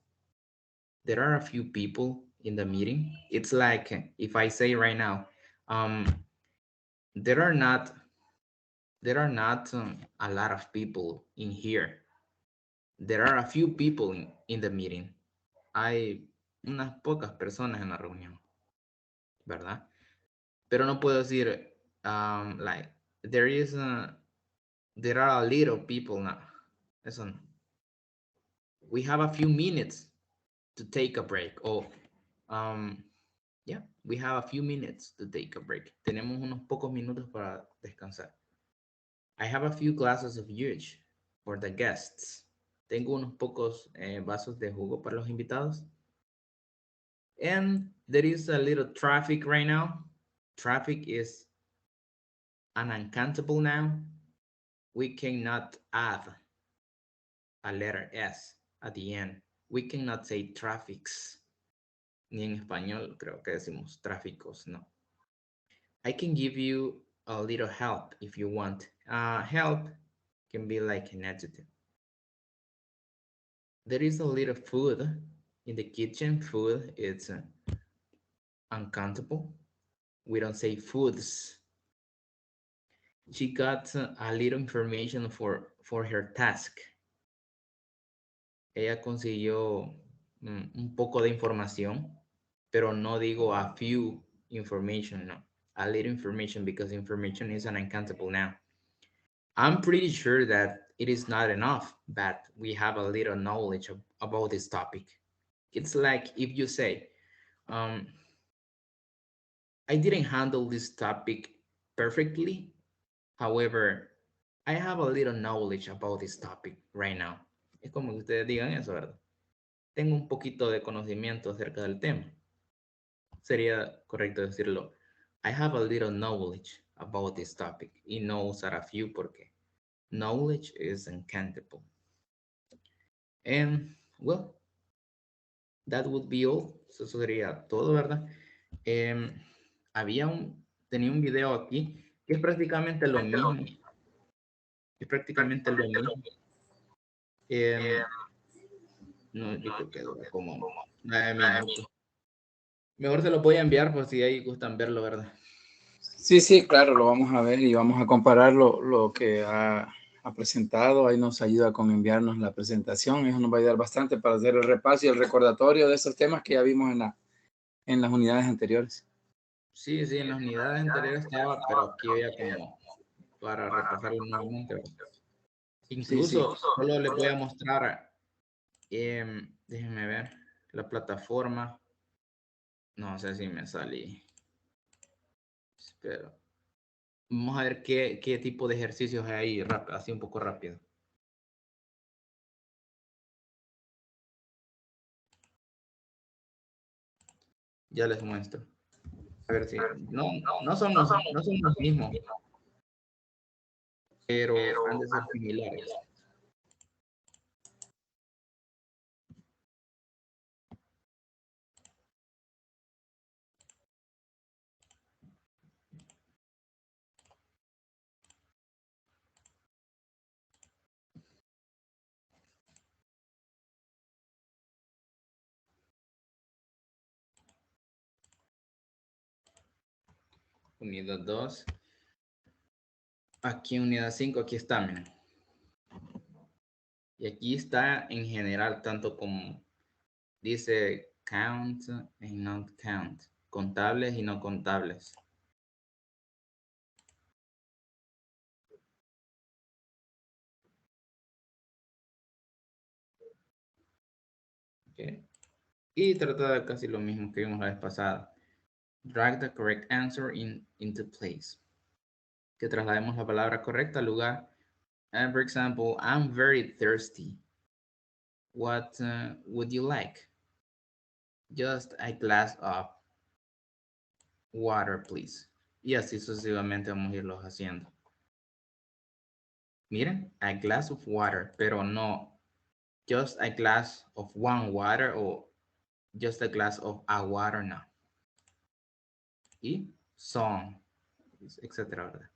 There are a few people in the meeting. It's like if I say right now, um, there are not a lot of people in here. There are a few people in the meeting. Hay unas pocas personas en la reunión, ¿verdad? Pero no puedo decir, like, there are a little people now. Eso no. We have a few minutes to take a break. Or, yeah, we have a few minutes to take a break. Tenemos unos pocos minutos para descansar. I have a few glasses of juice for the guests. Tengo unos pocos vasos de jugo para los invitados. And there is a little traffic right now. Traffic is an uncountable noun. We cannot add a letter S at the end. We cannot say traffics. Ni en español creo que decimos tráficos, no. I can give you a little help if you want. Help can be like an adjective. There is a little food in the kitchen. Food is uncountable. We don't say foods. She got a little information for her task. Ella consiguió un poco de información, pero no digo a few information, no. A little information because information is an uncountable noun. I'm pretty sure that it is not enough, but we have a little knowledge about this topic. It's like if you say, um, I didn't handle this topic perfectly. However, I have a little knowledge about this topic right now. Es como que ustedes digan eso, ¿verdad? Tengo un poquito de conocimiento acerca del tema. Sería correcto decirlo. I have a little knowledge about this topic. Y no usar a few porque knowledge is uncountable. And, well, that would be all. Eso sería todo, ¿verdad? Tenía un video aquí que es prácticamente lo mismo. Es prácticamente lo mismo. No, yo creo que dura como 9 minutos. Mejor se los voy a enviar por si ahí gustan verlo, ¿verdad? Sí, sí, claro, lo vamos a ver y vamos a comparar lo que ha presentado. Ahí nos ayuda con enviarnos la presentación. Eso nos va a ayudar bastante para hacer el repaso y el recordatorio de esos temas que ya vimos en las unidades anteriores. Sí, en las unidades anteriores estaba, pero aquí veía como para repasarlo nuevamente, ¿verdad? Incluso solo les voy a mostrar, déjenme ver, la plataforma. No sé si me salí. Pero vamos a ver qué tipo de ejercicios hay ahí, así un poco rápido. Ya les muestro. A ver si no son los mismos, pero han de ser similares. Unidad 2. Aquí unidad 5, aquí está, miren. Y aquí está en general, tanto como dice count y not count, contables y no contables. Okay. Y trata de casi lo mismo que vimos la vez pasada. Drag the correct answer into place. Que traslademos la palabra correcta al lugar. And for example, I'm very thirsty. What would you like? Just a glass of water, please. Y así sucesivamente vamos a irlos haciendo. Miren, a glass of water, pero no just a glass of one water o just a glass of a water, no. Y some, etcétera, ¿verdad?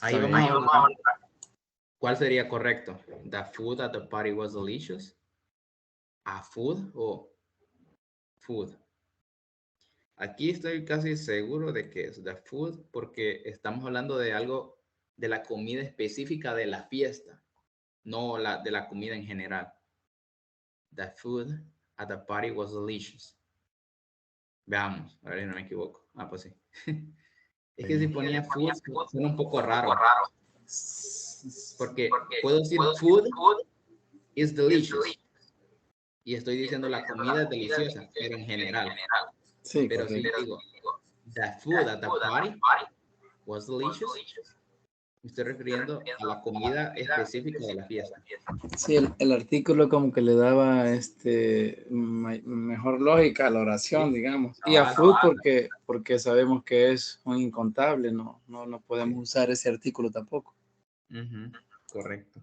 Ahí vamos a ver cuál sería correcto. The food at the party was delicious. A food o food. Aquí estoy casi seguro de que es the food porque estamos hablando de algo, de la comida específica de la fiesta, no de la comida en general. The food at the party was delicious. Veamos, a ver si no me equivoco. Ah, pues sí. Es que si ponía food suena un poco raro. Porque puedo decir food is delicious. Y estoy diciendo la comida es deliciosa, pero en general. Sí, pero si digo, the food at the party was delicious, me estoy refiriendo a la comida específica de la fiesta. Sí, el artículo como que le daba mejor lógica a la oración, Sí. digamos. Y a food porque sabemos que es un incontable, no podemos usar ese artículo tampoco. Correcto.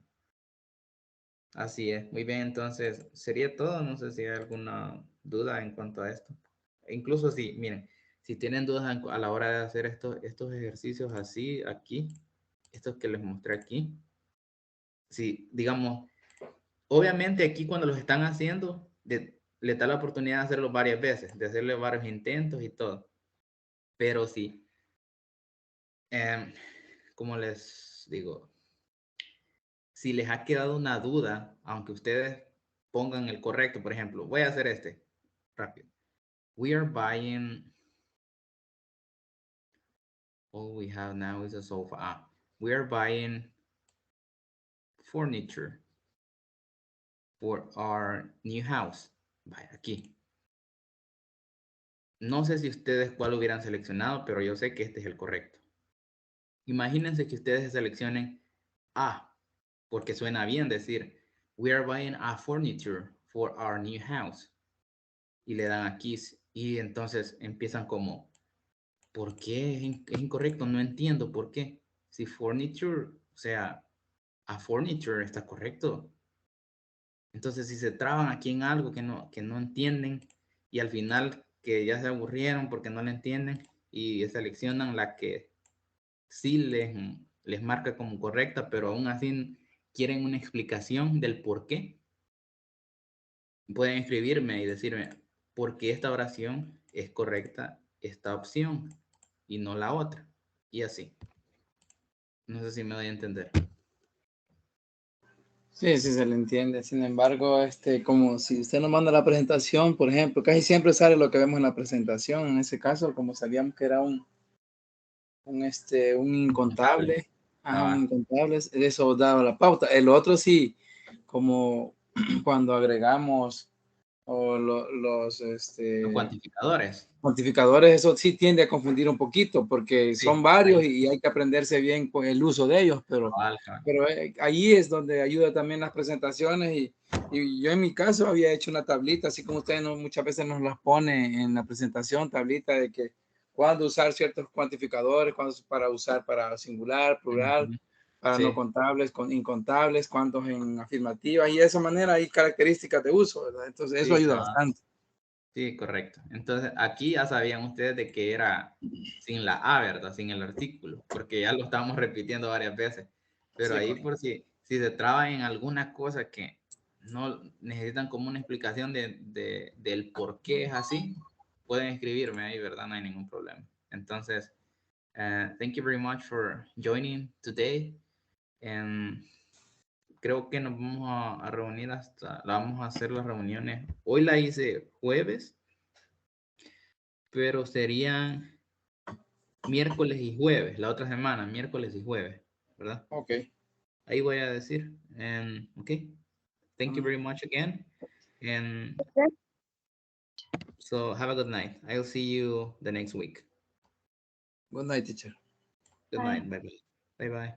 Así es. Muy bien, entonces sería todo. No sé si hay alguna duda en cuanto a esto. Incluso si, miren, si tienen dudas a la hora de hacer estos ejercicios así, aquí, estos que les mostré aquí, si, digamos, obviamente aquí cuando los están haciendo, le da la oportunidad de hacerlo varias veces, de hacerle varios intentos y todo. Pero si como les digo, si les ha quedado una duda, aunque ustedes pongan el correcto, por ejemplo, voy a hacer este rápido. We are buying, all we have now is a sofa. We are buying furniture for our new house. Vaya, aquí. No sé si ustedes cuál hubieran seleccionado, pero yo sé que este es el correcto. Imagínense que ustedes seleccionen A, porque suena bien decir, we are buying a furniture for our new house. Y le dan aquí, y entonces empiezan como, ¿por qué es incorrecto? No entiendo por qué. Si furniture, o sea, a furniture está correcto. Entonces, si se traban aquí en algo que no entienden y al final que ya se aburrieron porque no le entienden y seleccionan la que sí les marca como correcta, pero aún así quieren una explicación del por qué, pueden escribirme y decirme por qué esta oración es correcta, esta opción y no la otra. Y así. No sé si me doy a entender. Sí, sí se le entiende. Sin embargo, como si usted nos manda la presentación, por ejemplo, casi siempre sale lo que vemos en la presentación. En ese caso, como sabíamos que era un incontable, ajá, un Ah, incontable, eso daba la pauta. El otro sí, como cuando agregamos o los cuantificadores. cuantificadores, eso sí tiende a confundir un poquito porque son Sí, varios ahí. y hay que aprenderse bien pues, el uso de ellos, Cabal, cabal. pero ahí es donde ayuda también las presentaciones y yo en mi caso había hecho una tablita, así como ustedes muchas veces nos las pone en la presentación, tablita de que cuándo usar ciertos cuantificadores, cuándo para usar para singular, plural, Ujú. para no Sí, contables, con incontables, cuántos en afirmativa y de esa manera hay características de uso, ¿verdad? Entonces eso sí, ayuda cabal. bastante. Sí, correcto. Entonces, aquí ya sabían ustedes de que era sin la A, ¿verdad? Sin el artículo, porque ya lo estábamos repitiendo varias veces. Pero Sí, ahí correcto. por si se traban en alguna cosa que no necesitan como una explicación del por qué es así, pueden escribirme ahí, ¿verdad? No hay ningún problema. Entonces, thank you very much for joining today. And creo que nos vamos a reunir vamos a hacer las reuniones. Hoy la hice jueves, pero serían miércoles y jueves, la otra semana, miércoles y jueves, ¿verdad? Ok. Ahí voy a decir. Okay, thank you Ujú. very much again. And Okay. so have a good night. I'll see you the next week. Good night, teacher. Good Bye. night. Bye bye. Bye bye.